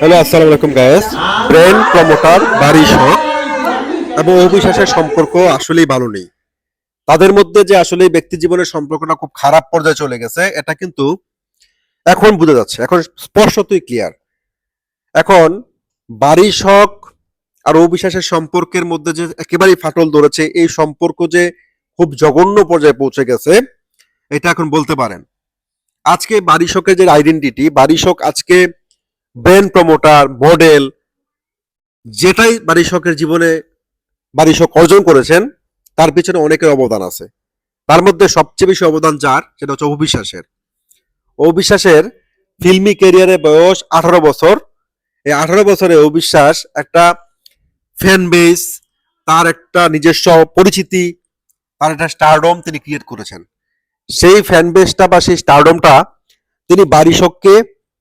Hello, আসসালামু আলাইকুম guys. Brand promoter বারিশ হক এবং অবিশ্বাসের সম্পর্ক আসলেই ভালো নেই। তাদের মধ্যে যে আসলে ব্যক্তি জীবনের সম্পর্কটা খুব খারাপ পর্যায়ে চলে গেছে, এটা কিন্তু এখন বোঝা যাচ্ছে, এখন স্পষ্টতই ক্লিয়ার। এখন বারিশ হক আর অবিশ্বাসের সম্পর্কের মধ্যে যে একেবারেই ফাটল ধরেছে, এই সম্পর্ক যে খুব জঘন্য পর্যায়ে পৌঁছে গেছে, এটা এখন বলতে পারেন। আজকে বারিশ হকের যে আইডেন্টিটি, বারিশ হক আজকে ব্র্যান্ড প্রমোটার, মডেল, যেটাই বারিশ হকের জীবনে বারিশ হক অর্জন করেছেন, তার পিছনে অনেকের অবদান আছে। তার মধ্যে সবচেয়ে বেশি অবদান যার, সেটা হচ্ছে অবিশ্বাসের। অবিশ্বাসের ফিল্মি ক্যারিয়ারে বয়স 18 বছর। এই 18 বছরে অবিশ্বাস একটা ফ্যান বেস, তার একটা নিজস্ব পরিচিতি, তার একটা স্টারডম তিনি ক্রিয়েট করেছেন। সেই ফ্যান বেসটা বা সেই স্টারডমটা তিনি বারিশ হককে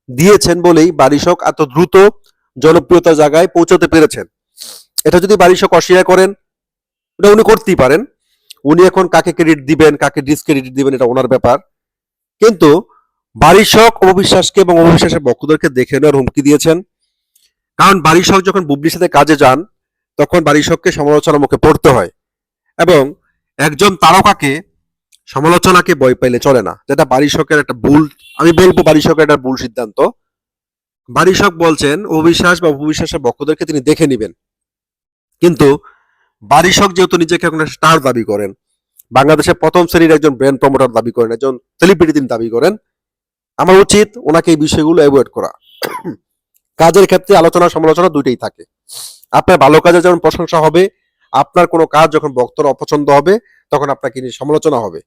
দিয়েছেন বলেই বারিশ হক এত দ্রুত জনপ্রিয়তার জায়গায় পৌঁছতে পেরেছেন। এটা যদি বারিশ হক অস্বীকার করেন, এটা উনি করতেই পারেন। উনি এখন কাকে ক্রেডিট দিবেন, কাকে ডিসক্রেডিট দিবেন, এটা ওনার ব্যাপার। কিন্তু বারিশ হক অবিশ্বাসকে এবং অবিশ্বাসের ভক্তদেরকে দেখে নেওয়ার হুমকি দিয়েছেন। কারণ বারিশ হক যখন বুবলির সাথে কাজে যান, তখন বারিশ হককে সমালোচনার মুখে পড়তে হয়। এবং একজন তারকাকে সমালোচনাকে ভয় পাইলে চলে না, যেটা বারিশ হকের একটা ভুল। আমি বলবো বারিশ হকের একটা ভুল সিদ্ধান্ত। বারিশ হক বলছেন অবিশ্বাস বা অবিশ্বাসের ভক্তদেরকে তিনি দেখে নিবেন, কিন্তু বারিশ হক যেহেতু নিজেকে এখন স্টার দাবি করেন, বাংলাদেশের প্রথম শ্রেণীর একজন ব্র্যান্ড প্রমোটার দাবি করেন, একজন সেলিব্রিটি তিনি দাবি করেন, আমার উচিত ওনাকে এই বিষয়গুলো অ্যাভয়েড করা। কাজের ক্ষেত্রে আলোচনা সমালোচনা দুইটাই থাকে। আপনার ভালো কাজের যেমন প্রশংসা হবে, আপনার কোনো কাজ যখন ভক্তরা অপছন্দ হবে, তখন আপনাকে নিয়ে সমালোচনা হবে।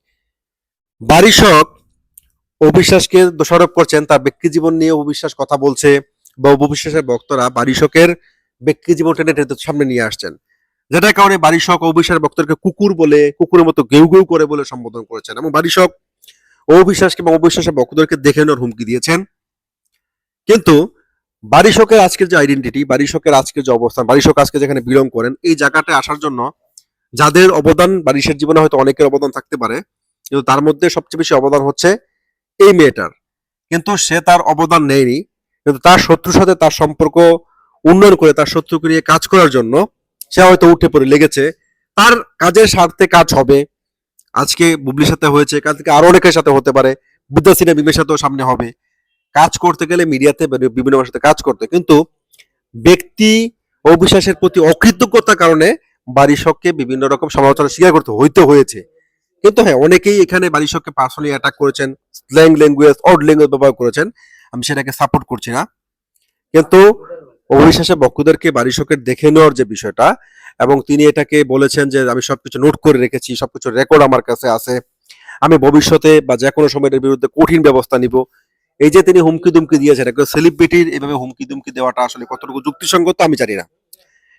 বারিশ হক অবিশ্বাসকে দোষারোপ করছেন, তার ব্যক্তি জীবন নিয়ে অবিশ্বাস কথা বলছে, বা অবিশ্বাসের ভক্তরা বারিশ হকের ব্যক্তি জীবন টেনে টেনে সামনে নিয়ে আসছেন, যেটার কারণে বারিশ হক অবিশ্বাসের ভক্তদেরকে কুকুর বলে, কুকুরের মতো গেউ গেউ করে বলে সম্বোধন করেছেন। এবং বারিশ হক অবিশ্বাসকে এবং অবিশ্বাসের ভক্তদেরকে দেখে নেওয়ার হুমকি দিয়েছেন। কিন্তু বারিশ হকের আজকের যে আইডেন্টিটি, বারিশ হকের আজকের যে অবস্থান, বারিশ হক আজকে যেখানে বিলং করেন, এই জায়গাটায় আসার জন্য যাদের অবদান, বারিশের জীবনে হয়তো অনেকের অবদান থাকতে পারে, কিন্তু তার মধ্যে সবচেয়ে বেশি অবদান হচ্ছে এই মেয়েটার। কিন্তু সে তার অবদান নেয়নি, কিন্তু তার শত্রুর সাথে তার সম্পর্ক উন্নয়ন করে, তার শত্রুকে নিয়ে কাজ করার জন্য সে হয়তো উঠে পড়ে লেগেছে। তার কাজের স্বার্থে কাজ হবে। আজকে বুবলির সাথে হয়েছে, কাল থেকে আরো অনেকের সাথে হতে পারে, বিদ্যাসিনা বিমের সাথেও সামনে হবে। কাজ করতে গেলে মিডিয়াতে বিভিন্ন মানুষের সাথে কাজ করতে, কিন্তু ব্যক্তি অবিশ্বাসের প্রতি অকৃতজ্ঞতার কারণে বারিশ হককে বিভিন্ন রকম সমালোচনা স্বীকার করতে হয়েছে। কিন্তু হ্যাঁ, অনেকেই এখানে বারিশ হককে পার্সোনালি অ্যাটাক করেছেন, স্ল্যাং ল্যাঙ্গুয়েজ, অড ল্যাঙ্গুয়েজ ব্যবহার করেছেন। আমি সেটাকে সাপোর্ট করছি না। কিন্তু অবিশ্বাসের ভক্তদেরকে বারিশ হকের দেখে নেওয়ার যে বিষয়টা, এবং তিনি এটাকে বলেছেন যে আমি সবকিছু নোট করে রেখেছি, সবকিছু রেকর্ড আমার কাছে আছে, আমি ভবিষ্যতে বা যে কোনো সময় এর বিরুদ্ধে কঠিন ব্যবস্থা নিব। এই যে তিনি হুমকি দুমকি দিয়েছেন, একজন সেলিব্রিটির এভাবে হুমকি দুমকি দেওয়াটা আসলে কতটুকু যুক্তিসঙ্গত আমি জানি না।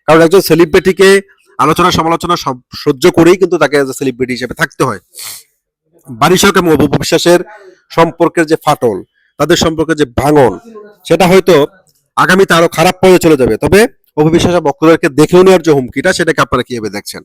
কারণ একজন সেলিব্রিটিকে আলোচনা সমালোচনা সব সহ্য করেই কিন্তু তাকে সেলিব্রিটি হিসেবে থাকতে হয়। বারিশ হক এবং অবিশ্বাসের সম্পর্কের যে ফাটল, তাদের সম্পর্কে যে ভাঙন, সেটা হয়তো আগামীতে আরো খারাপ পর্যায়ে চলে যাবে। তবে অবিশ্বাসের ভক্তদেরকে দেখেও নেওয়ার যে হুমকিটা, সেটাকে আপনারা কিভাবে দেখছেন?